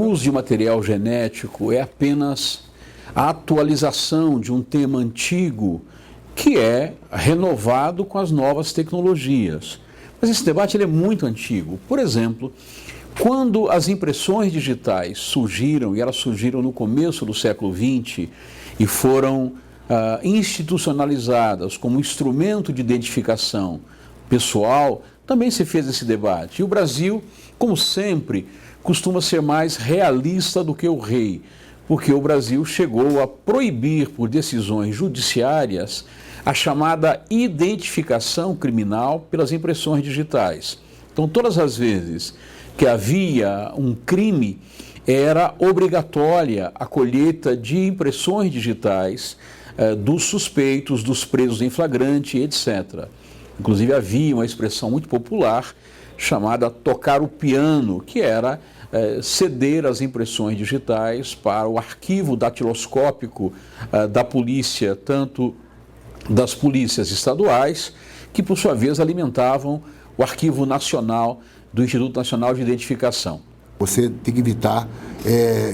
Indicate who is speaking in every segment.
Speaker 1: uso de material genético é apenas a atualização de um tema antigo que é renovado com as novas tecnologias. Mas esse debate ele é muito antigo. Por exemplo, quando as impressões digitais surgiram, e elas surgiram no começo do século XX, e foram institucionalizadas como instrumento de identificação pessoal, também se fez esse debate. E o Brasil, como sempre, costuma ser mais realista do que o rei, porque o Brasil chegou a proibir, por decisões judiciárias, a chamada identificação criminal pelas impressões digitais. Então, todas as vezes que havia um crime, era obrigatória a colheita de impressões digitais dos suspeitos, dos presos em flagrante, etc. Inclusive havia uma expressão muito popular chamada tocar o piano, que era ceder as impressões digitais para o arquivo datiloscópico da polícia, tanto das polícias estaduais, que por sua vez alimentavam o arquivo nacional do Instituto Nacional de Identificação.
Speaker 2: Você tem que evitar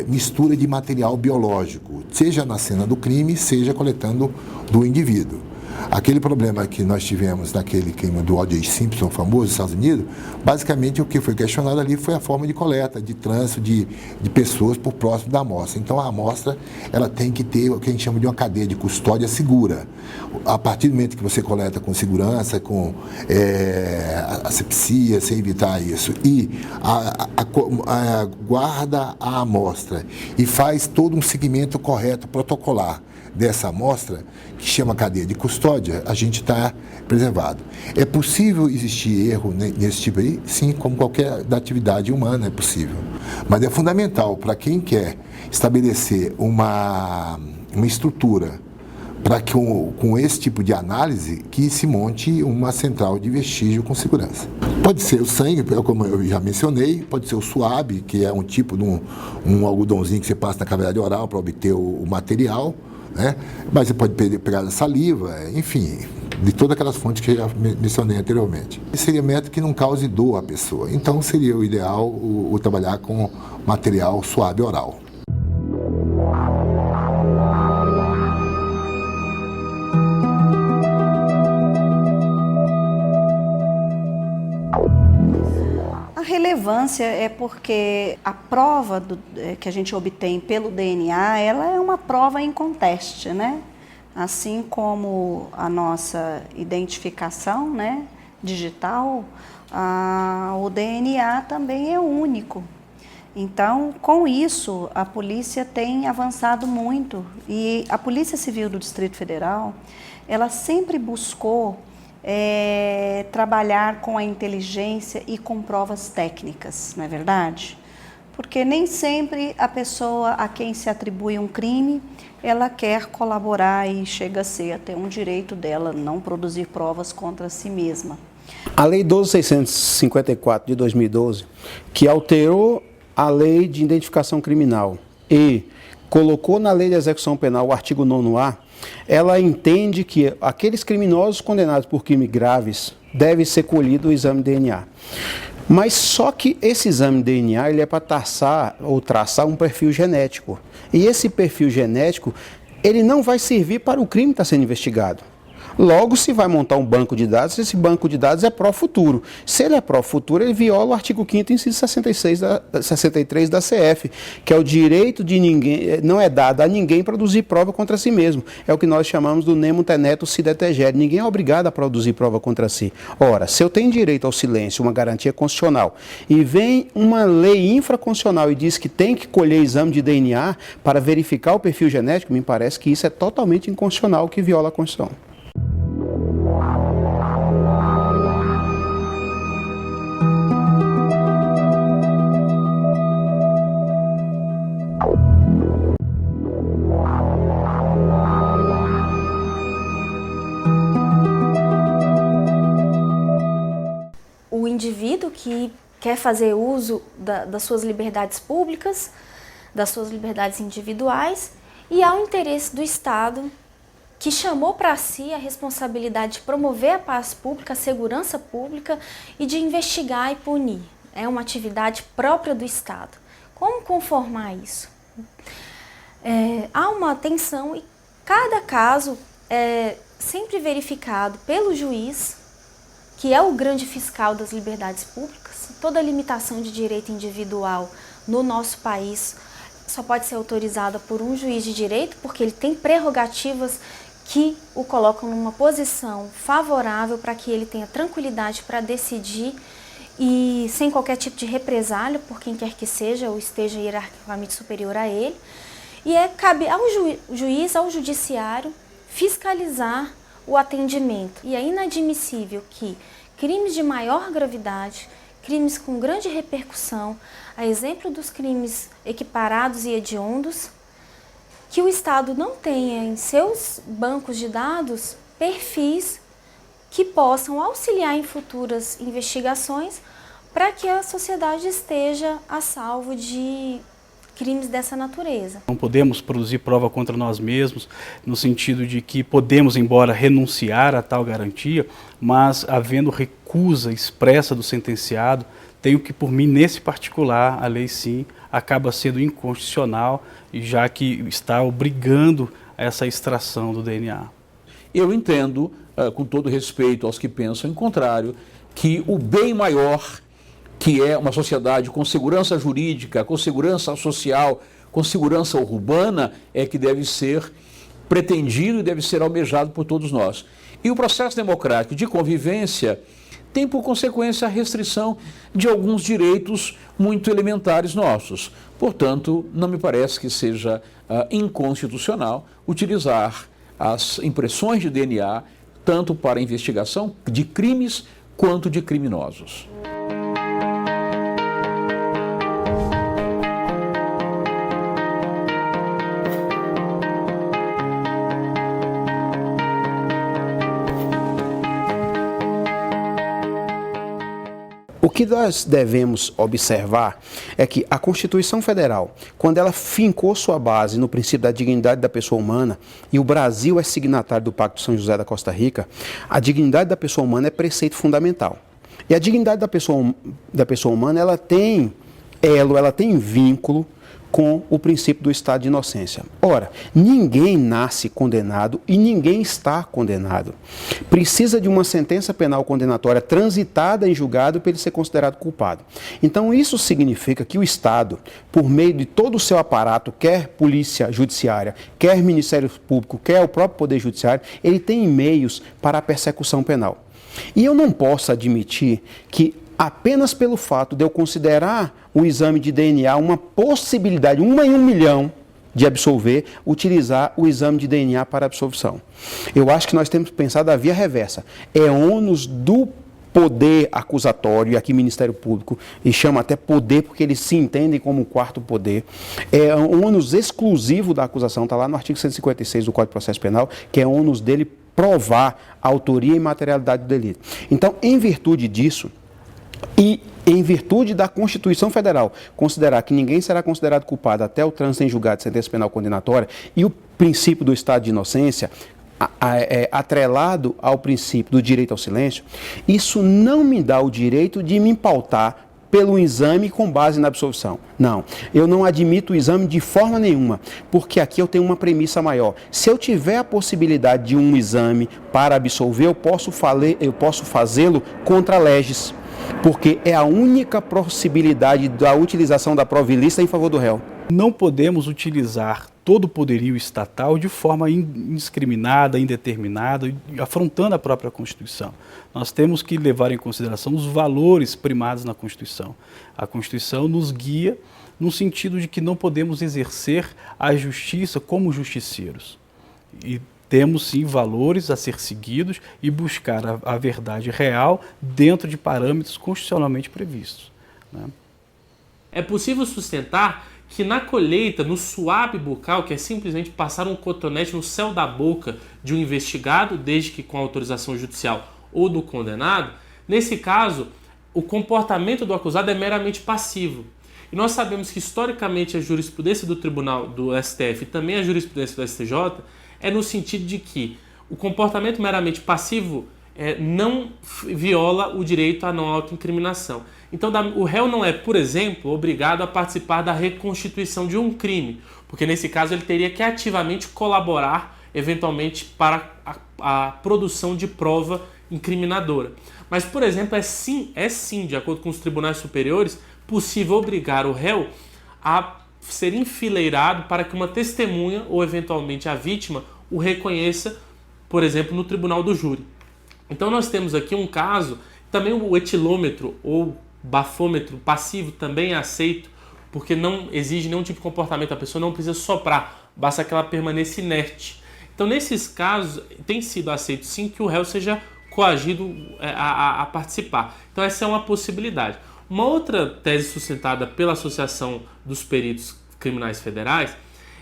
Speaker 2: mistura de material biológico, seja na cena do crime, seja coletando do indivíduo. Aquele problema que nós tivemos naquele crime do O.J. Simpson, famoso, nos Estados Unidos, basicamente o que foi questionado ali foi a forma de coleta, de trânsito de pessoas por próximo da amostra. Então a amostra ela tem que ter o que a gente chama de uma cadeia de custódia segura. A partir do momento que você coleta com segurança, com asepsia, sem evitar isso, e guarda a amostra e faz todo um seguimento correto, protocolar, dessa amostra, que chama cadeia de custódia, a gente está preservado. É possível existir erro nesse tipo aí? Sim, como qualquer da atividade humana é possível. Mas é fundamental para quem quer estabelecer uma estrutura para que com esse tipo de análise que se monte uma central de vestígio com segurança. Pode ser o sangue, como eu já mencionei, pode ser o suave, que é um tipo de um algodãozinho que você passa na cavidade oral para obter o material, né? Mas você pode pegar a saliva, enfim, de todas aquelas fontes que eu já mencionei anteriormente. Seria método que não cause dor à pessoa, então seria o ideal o trabalhar com material suave oral.
Speaker 3: A relevância é porque a prova que a gente obtém pelo DNA, ela é uma prova em conteste, né? Assim como a nossa identificação, né, digital, o DNA também é único. Então, com isso, a polícia tem avançado muito e a Polícia Civil do Distrito Federal, ela sempre buscou trabalhar com a inteligência e com provas técnicas, não é verdade? Porque nem sempre a pessoa a quem se atribui um crime, ela quer colaborar e chega a ser até um direito dela não produzir provas contra si mesma.
Speaker 4: A Lei 12.654 de 2012, que alterou a Lei de Identificação Criminal e colocou na Lei de Execução Penal o artigo 9º-A, ela entende que aqueles criminosos condenados por crimes graves deve ser colhido o exame de DNA. Mas só que esse exame de DNA ele é para traçar um perfil genético. E esse perfil genético ele não vai servir para o crime que está sendo investigado. Logo, se vai montar um banco de dados, esse banco de dados é pró-futuro. Se ele é pró-futuro, ele viola o artigo 5º, inciso 63 da CF, que é o direito de ninguém, não é dado a ninguém produzir prova contra si mesmo. É o que nós chamamos do nemo tenetur si detegere. Ninguém é obrigado a produzir prova contra si. Ora, se eu tenho direito ao silêncio, uma garantia constitucional, e vem uma lei infraconstitucional e diz que tem que colher exame de DNA para verificar o perfil genético, me parece que isso é totalmente inconstitucional, que viola a Constituição.
Speaker 5: O indivíduo que quer fazer uso das suas liberdades públicas, das suas liberdades individuais, e ao interesse do Estado, que chamou para si a responsabilidade de promover a paz pública, a segurança pública e de investigar e punir. É uma atividade própria do Estado. Como conformar isso? Há uma tensão e cada caso é sempre verificado pelo juiz, que é o grande fiscal das liberdades públicas. Toda limitação de direito individual no nosso país só pode ser autorizada por um juiz de direito, porque ele tem prerrogativas que o colocam numa posição favorável para que ele tenha tranquilidade para decidir e sem qualquer tipo de represália por quem quer que seja ou esteja hierarquicamente superior a ele. E cabe ao juiz, ao judiciário, fiscalizar o atendimento. E é inadmissível que crimes de maior gravidade, crimes com grande repercussão, a exemplo dos crimes equiparados e hediondos, que o Estado não tenha em seus bancos de dados perfis que possam auxiliar em futuras investigações para que a sociedade esteja a salvo de crimes dessa natureza.
Speaker 6: Não podemos produzir prova contra nós mesmos, no sentido de que podemos, embora renunciar a tal garantia, mas havendo recusa expressa do sentenciado, tenho que, por mim, nesse particular, a lei sim acaba sendo inconstitucional, já que está obrigando a essa extração do DNA.
Speaker 1: Eu entendo, com todo respeito aos que pensam em contrário, que o bem maior, que é uma sociedade com segurança jurídica, com segurança social, com segurança urbana, é que deve ser pretendido e deve ser almejado por todos nós. E o processo democrático de convivência tem por consequência a restrição de alguns direitos muito elementares nossos. Portanto, não me parece que seja inconstitucional utilizar as impressões de DNA tanto para a investigação de crimes quanto de criminosos.
Speaker 4: O que nós devemos observar é que a Constituição Federal, quando ela fincou sua base no princípio da dignidade da pessoa humana, e o Brasil é signatário do Pacto de São José da Costa Rica, a dignidade da pessoa humana é preceito fundamental. E a dignidade da pessoa humana, ela tem elo, ela tem vínculo com o princípio do estado de inocência. Ora, ninguém nasce condenado e ninguém está condenado. Precisa de uma sentença penal condenatória transitada em julgado para ele ser considerado culpado. Então, isso significa que o Estado, por meio de todo o seu aparato, quer polícia judiciária, quer Ministério Público, quer o próprio Poder Judiciário, ele tem meios para a persecução penal. E eu não posso admitir que apenas pelo fato de eu considerar o exame de DNA uma possibilidade, 1 em 1 milhão de absolver, utilizar o exame de DNA para absolvição. Eu acho que nós temos que pensar da via reversa. É ônus do poder acusatório, e aqui Ministério Público, e chama até poder porque eles se entendem como um quarto poder, é ônus exclusivo da acusação, está lá no artigo 156 do Código de Processo Penal, que é ônus dele provar a autoria e materialidade do delito. Então, em virtude disso, e em virtude da Constituição Federal, considerar que ninguém será considerado culpado até o trânsito em julgado de sentença penal condenatória e o princípio do estado de inocência, atrelado ao princípio do direito ao silêncio, isso não me dá o direito de me pautar pelo exame com base na absolvição. Não, eu não admito o exame de forma nenhuma, porque aqui eu tenho uma premissa maior. Se eu tiver a possibilidade de um exame para absolver, eu posso fazê-lo contra leges, porque é a única possibilidade da utilização da prova ilícita em favor do réu.
Speaker 6: Não podemos utilizar todo o poderio estatal de forma indiscriminada, indeterminada, afrontando a própria Constituição. Nós temos que levar em consideração os valores primados na Constituição. A Constituição nos guia no sentido de que não podemos exercer a justiça como justiceiros. E temos sim valores a ser seguidos e buscar a verdade real dentro de parâmetros constitucionalmente previstos, né?
Speaker 7: É possível sustentar que na colheita, no suave bucal, que é simplesmente passar um cotonete no céu da boca de um investigado, desde que com autorização judicial ou do condenado, nesse caso, o comportamento do acusado é meramente passivo. E nós sabemos que historicamente a jurisprudência do Tribunal do STF e também a jurisprudência do STJ é no sentido de que o comportamento meramente passivo não viola o direito à não autoincriminação. Então, o réu não é, por exemplo, obrigado a participar da reconstituição de um crime, porque nesse caso ele teria que ativamente colaborar, eventualmente, para a produção de prova incriminadora. Mas, por exemplo, é sim, de acordo com os tribunais superiores, possível obrigar o réu a ser enfileirado para que uma testemunha ou, eventualmente, a vítima o reconheça, por exemplo, no tribunal do júri. Então, nós temos aqui um caso, também o etilômetro ou bafômetro passivo também é aceito, porque não exige nenhum tipo de comportamento, a pessoa não precisa soprar, basta que ela permaneça inerte. Então, nesses casos, tem sido aceito sim que o réu seja coagido a participar. Então, essa é uma possibilidade. Uma outra tese sustentada pela Associação dos Peritos Criminais Federais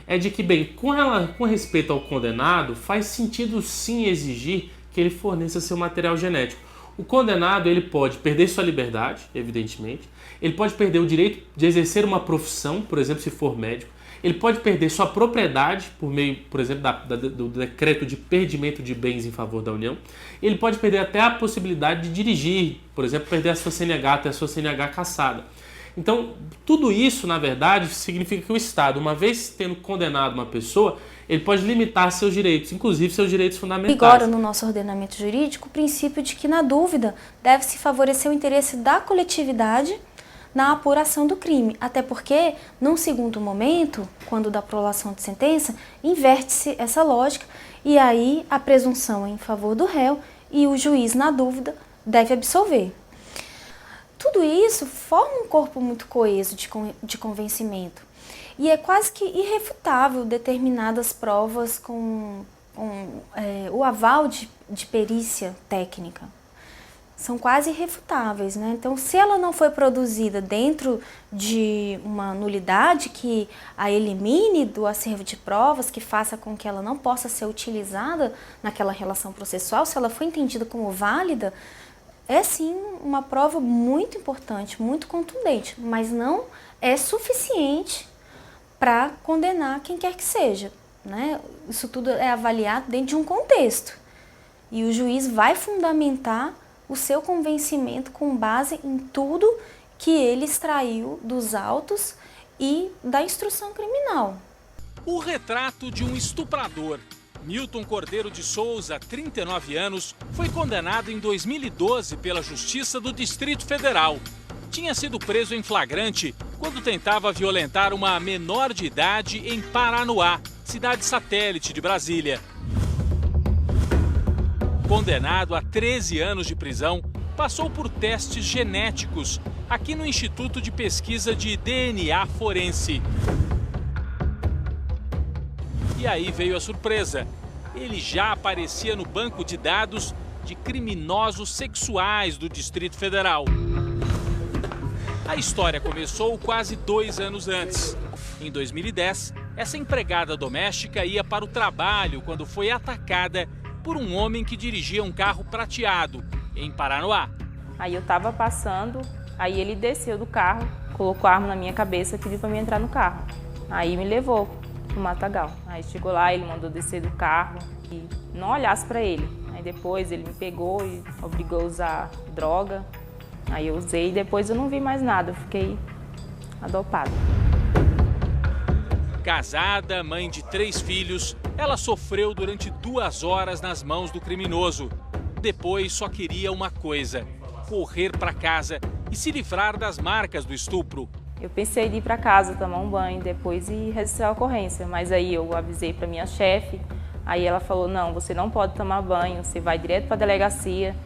Speaker 7: é de que, bem, com respeito ao condenado, faz sentido sim exigir que ele forneça seu material genético. O condenado ele pode perder sua liberdade, evidentemente, ele pode perder o direito de exercer uma profissão, por exemplo, se for médico, ele pode perder sua propriedade por meio, por exemplo, do decreto de perdimento de bens em favor da União, ele pode perder até a possibilidade de dirigir, por exemplo, perder a sua CNH, ter a sua CNH cassada. Então, tudo isso, na verdade, significa que o Estado, uma vez tendo condenado uma pessoa, ele pode limitar seus direitos, inclusive seus direitos fundamentais.
Speaker 5: Vigora no nosso ordenamento jurídico o princípio de que, na dúvida, deve-se favorecer o interesse da coletividade na apuração do crime. Até porque, num segundo momento, quando da prolação de sentença, inverte-se essa lógica e aí a presunção é em favor do réu e o juiz, na dúvida, deve absolver. Tudo isso forma um corpo muito coeso de convencimento. E é quase que irrefutável determinadas provas com o aval de perícia técnica. São quase irrefutáveis, né? Então, se ela não foi produzida dentro de uma nulidade que a elimine do acervo de provas, que faça com que ela não possa ser utilizada naquela relação processual, se ela foi entendida como válida, é sim uma prova muito importante, muito contundente, mas não é suficiente para condenar quem quer que seja, né? Isso tudo é avaliado dentro de um contexto e o juiz vai fundamentar o seu convencimento com base em tudo que ele extraiu dos autos e da instrução criminal.
Speaker 8: O retrato de um estuprador. Milton Cordeiro de Souza, 39 anos, foi condenado em 2012 pela Justiça do Distrito Federal. Tinha sido preso em flagrante quando tentava violentar uma menor de idade em Paranoá, cidade satélite de Brasília. Condenado a 13 anos de prisão, passou por testes genéticos aqui no Instituto de Pesquisa de DNA Forense. E aí veio a surpresa. Ele já aparecia no banco de dados de criminosos sexuais do Distrito Federal. A história começou quase 2 anos antes. Em 2010, essa empregada doméstica ia para o trabalho quando foi atacada por um homem que dirigia um carro prateado, em Paranoá.
Speaker 9: Aí eu estava passando, aí ele desceu do carro, colocou a arma na minha cabeça e pediu para mim entrar no carro. Aí me levou pro matagal. Aí chegou lá, ele mandou descer do carro e não olhasse para ele. Aí depois ele me pegou e obrigou a usar droga. Aí eu usei e depois eu não vi mais nada, eu fiquei adopada.
Speaker 8: Casada, mãe de 3 filhos, ela sofreu durante 2 horas nas mãos do criminoso. Depois só queria uma coisa: correr para casa e se livrar das marcas do estupro.
Speaker 9: Eu pensei em ir para casa, tomar um banho depois e registrar a ocorrência, mas aí eu avisei para minha chefe, aí ela falou: não, você não pode tomar banho, você vai direto para a delegacia.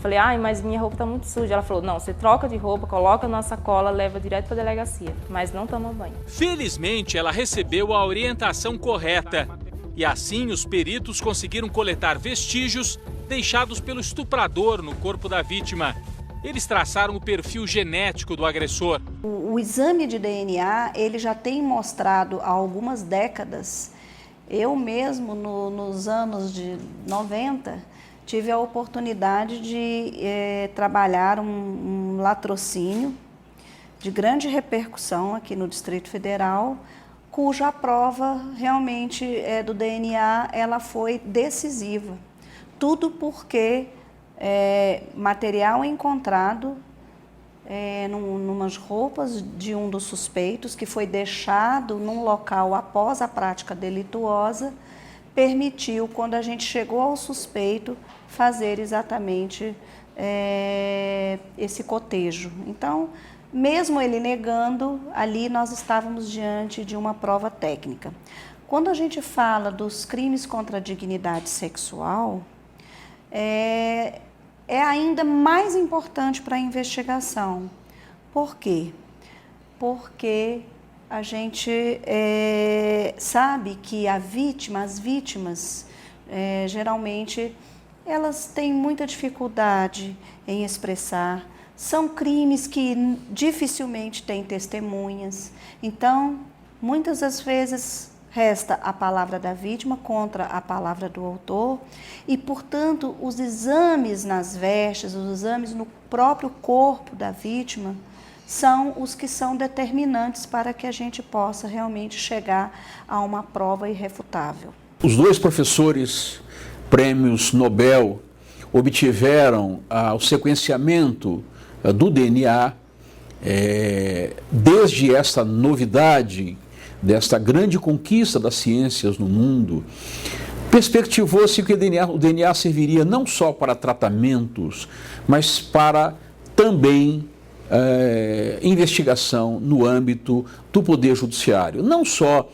Speaker 9: Falei: ai, mas minha roupa está muito suja. Ela falou: não, você troca de roupa, coloca na sacola, leva direto para a delegacia, mas não toma banho.
Speaker 8: Felizmente, ela recebeu a orientação correta. E assim, os peritos conseguiram coletar vestígios deixados pelo estuprador no corpo da vítima. Eles traçaram o perfil genético do agressor.
Speaker 3: O exame de DNA, ele já tem mostrado há algumas décadas. Eu mesmo, nos anos de 90, tive a oportunidade de trabalhar um latrocínio de grande repercussão aqui no Distrito Federal, cuja prova realmente do DNA ela foi decisiva. Tudo porque material encontrado numas roupas de um dos suspeitos, que foi deixado num local após a prática delituosa, permitiu, quando a gente chegou ao suspeito, fazer exatamente esse cotejo. Então, mesmo ele negando, ali nós estávamos diante de uma prova técnica. Quando a gente fala dos crimes contra a dignidade sexual, é ainda mais importante para a investigação. Por quê? Porque a gente sabe que as vítimas, geralmente, elas têm muita dificuldade em expressar. São crimes que dificilmente têm testemunhas. Então, muitas das vezes, resta a palavra da vítima contra a palavra do autor e, portanto, os exames nas vestes, os exames no próprio corpo da vítima são os que são determinantes para que a gente possa realmente chegar a uma prova irrefutável.
Speaker 1: Os 2 professores prêmios Nobel obtiveram o sequenciamento do DNA desde essa novidade, desta grande conquista das ciências no mundo. Perspectivou-se que o DNA serviria não só para tratamentos, mas para também investigação no âmbito do Poder Judiciário. Não só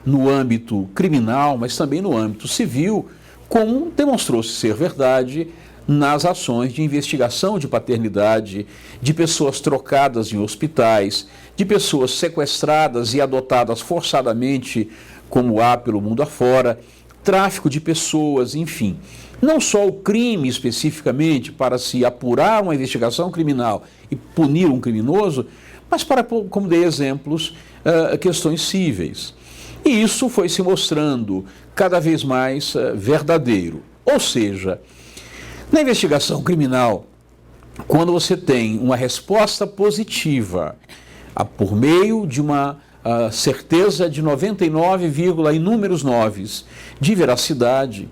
Speaker 1: no âmbito criminal, mas também no âmbito civil, como demonstrou-se ser verdade nas ações de investigação de paternidade, de pessoas trocadas em hospitais, de pessoas sequestradas e adotadas forçadamente, como há pelo mundo afora, tráfico de pessoas, enfim. Não só o crime especificamente para se apurar uma investigação criminal e punir um criminoso, mas para, como dei exemplos, questões cíveis. E isso foi se mostrando cada vez mais verdadeiro. Ou seja, na investigação criminal, quando você tem uma resposta positiva por meio de uma certeza de 99, inúmeros noves de veracidade,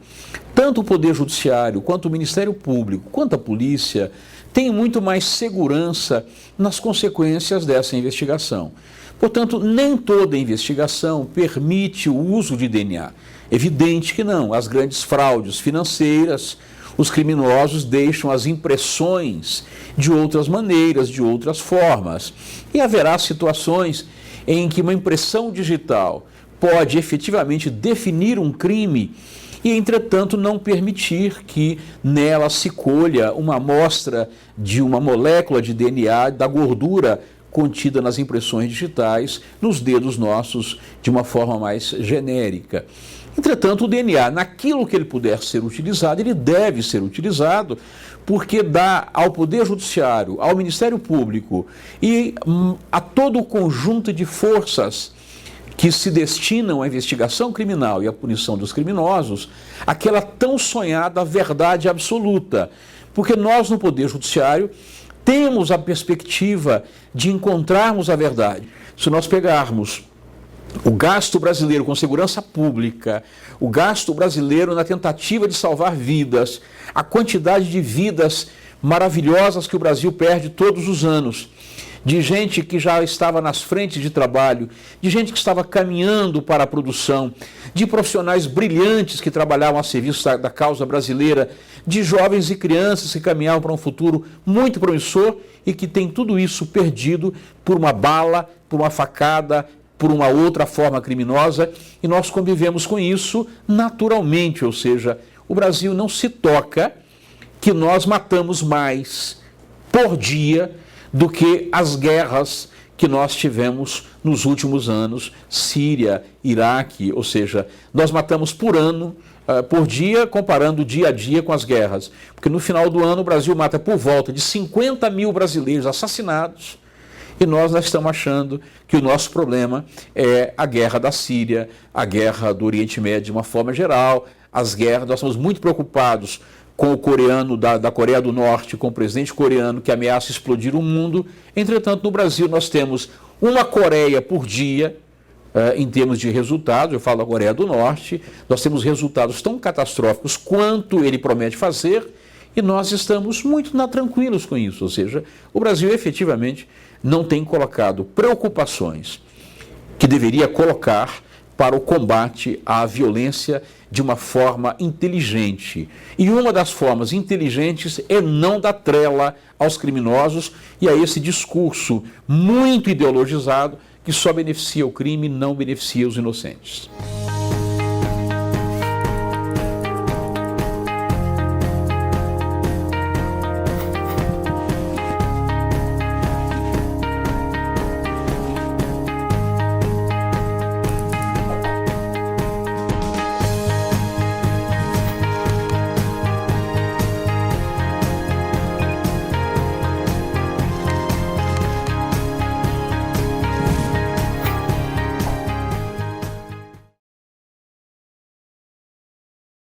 Speaker 1: tanto o Poder Judiciário, quanto o Ministério Público, quanto a polícia, tem muito mais segurança nas consequências dessa investigação. Portanto, nem toda investigação permite o uso de DNA. Evidente que não. As grandes fraudes financeiras, os criminosos deixam as impressões de outras maneiras, de outras formas. E haverá situações em que uma impressão digital pode efetivamente definir um crime e, entretanto, não permitir que nela se colha uma amostra de uma molécula de DNA da gordura contida nas impressões digitais nos dedos nossos de uma forma mais genérica. Entretanto, o DNA, naquilo que ele puder ser utilizado, ele deve ser utilizado, porque dá ao Poder Judiciário, ao Ministério Público e a todo o conjunto de forças que se destinam à investigação criminal e à punição dos criminosos, aquela tão sonhada verdade absoluta. Porque nós, no Poder Judiciário, temos a perspectiva de encontrarmos a verdade. Se nós pegarmos o gasto brasileiro com segurança pública, o gasto brasileiro na tentativa de salvar vidas, a quantidade de vidas maravilhosas que o Brasil perde todos os anos, de gente que já estava nas frentes de trabalho, de gente que estava caminhando para a produção, de profissionais brilhantes que trabalhavam a serviço da causa brasileira, de jovens e crianças que caminhavam para um futuro muito promissor e que tem tudo isso perdido por uma bala, por uma facada, por uma outra forma criminosa, e nós convivemos com isso naturalmente, ou seja, o Brasil não se toca que nós matamos mais por dia do que as guerras que nós tivemos nos últimos anos, Síria, Iraque, ou seja, nós matamos por ano, por dia, comparando dia a dia com as guerras, porque no final do ano o Brasil mata por volta de 50 mil brasileiros assassinados, e nós estamos achando que o nosso problema é a guerra da Síria, a guerra do Oriente Médio de uma forma geral, as guerras, nós estamos muito preocupados com o coreano da Coreia do Norte, com o presidente coreano que ameaça explodir o mundo. Entretanto, no Brasil nós temos uma Coreia por dia, em termos de resultados, eu falo da Coreia do Norte, nós temos resultados tão catastróficos quanto ele promete fazer, E nós estamos muito tranquilos com isso, ou seja, o Brasil efetivamente não tem colocado preocupações que deveria colocar para o combate à violência de uma forma inteligente. E uma das formas inteligentes é não dar trela aos criminosos e a esse discurso muito ideologizado que só beneficia o crime e não beneficia os inocentes.